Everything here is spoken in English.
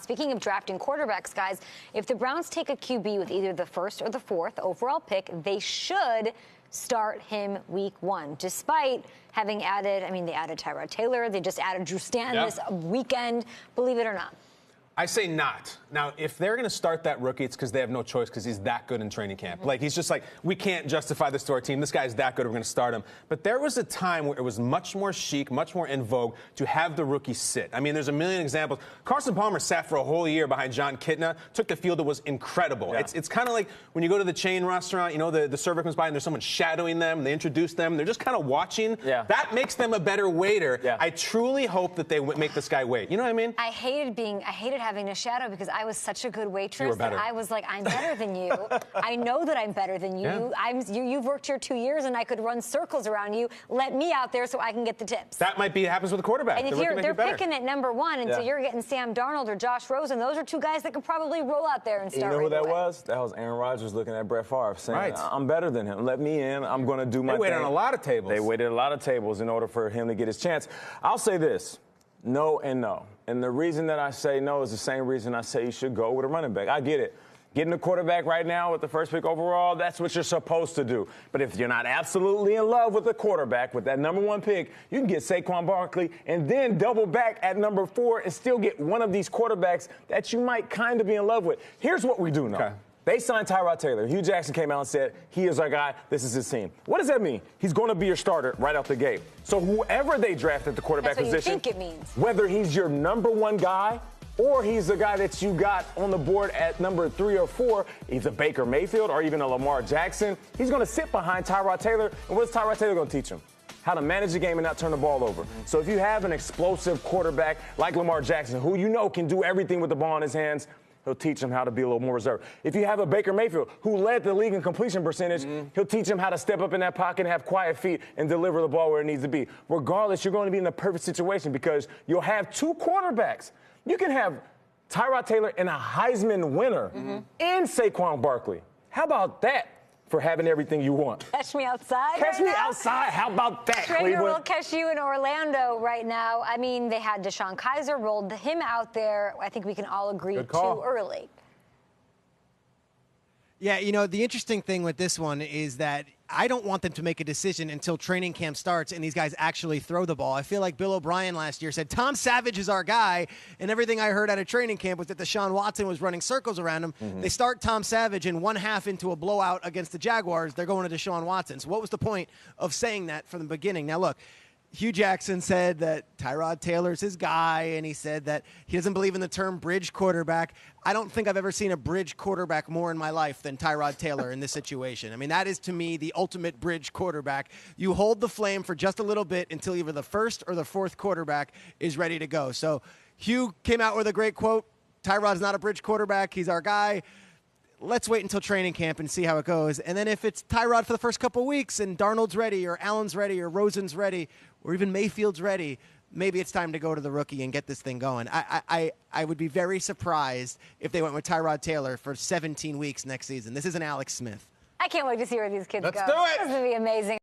Speaking of drafting quarterbacks, guys, if the Browns take a QB with either the first or the fourth overall pick, they should start him week 1, despite having added, they added Tyrod Taylor. They just added Drew Stanton this weekend, believe it or not. I say not. Now, if they're going to start that rookie, it's because they have no choice because he's that good in training camp. Like, he's just like, we can't justify this to our team. This guy's that good. We're going to start him. But there was a time where it was much more chic, much more in vogue to have the rookie sit. There's a million examples. Carson Palmer sat for a whole year behind John Kitna, took the field. It was incredible. Yeah. It's kind of like when you go to the chain restaurant, the server comes by and there's someone shadowing them. They introduce them. They're just kind of watching. Yeah. That makes them a better waiter. Yeah. I truly hope that they make this guy wait. You know what I mean? I hated having a shadow because I was such a good waitress that I was like, I'm better than you. I know that I'm better than you. Yeah. You've worked here 2 years and I could run circles around you. Let me out there so I can get the tips. That might be happens with a quarterback. And if they're picking at number 1, and so you're getting Sam Darnold or Josh Rosen, those are 2 guys that could probably roll out there and start. You know who that away. was? That was Aaron Rodgers looking at Brett Favre saying, I'm better than him. Let me in. I'm going to do my thing. They waited on a lot of tables. They waited a lot of tables in order for him to get his chance. I'll say this. No and no. And the reason that I say no is the same reason I say you should go with a running back. I get it. Getting a quarterback right now with the first pick overall, that's what you're supposed to do. But if you're not absolutely in love with the quarterback, with that number 1 pick, you can get Saquon Barkley and then double back at number 4 and still get one of these quarterbacks that you might kind of be in love with. Here's what we do know. Okay. They signed Tyrod Taylor. Hugh Jackson came out and said, he is our guy. This is his team. What does that mean? He's going to be your starter right out the gate. So whoever they draft at the quarterback position, that's what you think it means. Whether he's your number 1 guy or he's the guy that you got on the board at number 3 or 4, he's a Baker Mayfield or even a Lamar Jackson, he's going to sit behind Tyrod Taylor. And what's Tyrod Taylor going to teach him? How to manage the game and not turn the ball over. So if you have an explosive quarterback like Lamar Jackson, who can do everything with the ball in his hands, he'll teach him how to be a little more reserved. If you have a Baker Mayfield who led the league in completion percentage, he'll teach him how to step up in that pocket and have quiet feet and deliver the ball where it needs to be. Regardless, you're going to be in the perfect situation because you'll have 2 quarterbacks. You can have Tyrod Taylor and a Heisman winner and Saquon Barkley. How about that for having everything you want? Catch me outside. Catch me outside. How about that, Trainer Cleveland? will catch you in Orlando right now. They had Deshaun Kaiser, rolled him out there. I think we can all agree too early. Yeah, the interesting thing with this one is that I don't want them to make a decision until training camp starts and these guys actually throw the ball. I feel like Bill O'Brien last year said, Tom Savage is our guy, and everything I heard out of training camp was that Deshaun Watson was running circles around him. They start Tom Savage in 1/2 into a blowout against the Jaguars. They're going to Deshaun Watson. So what was the point of saying that from the beginning? Now, look, Hugh Jackson said that Tyrod Taylor's his guy, and he said that he doesn't believe in the term bridge quarterback. I don't think I've ever seen a bridge quarterback more in my life than Tyrod Taylor in this situation. That is, to me, the ultimate bridge quarterback. You hold the flame for just a little bit until either the first or the 4th quarterback is ready to go. So Hugh came out with a great quote. Tyrod's not a bridge quarterback. He's our guy. Let's wait until training camp and see how it goes. And then if it's Tyrod for the first couple weeks and Darnold's ready or Allen's ready or Rosen's ready or even Mayfield's ready, maybe it's time to go to the rookie and get this thing going. I would be very surprised if they went with Tyrod Taylor for 17 weeks next season. This isn't Alex Smith. I can't wait to see where these kids go. Let's do it. This is going to be amazing.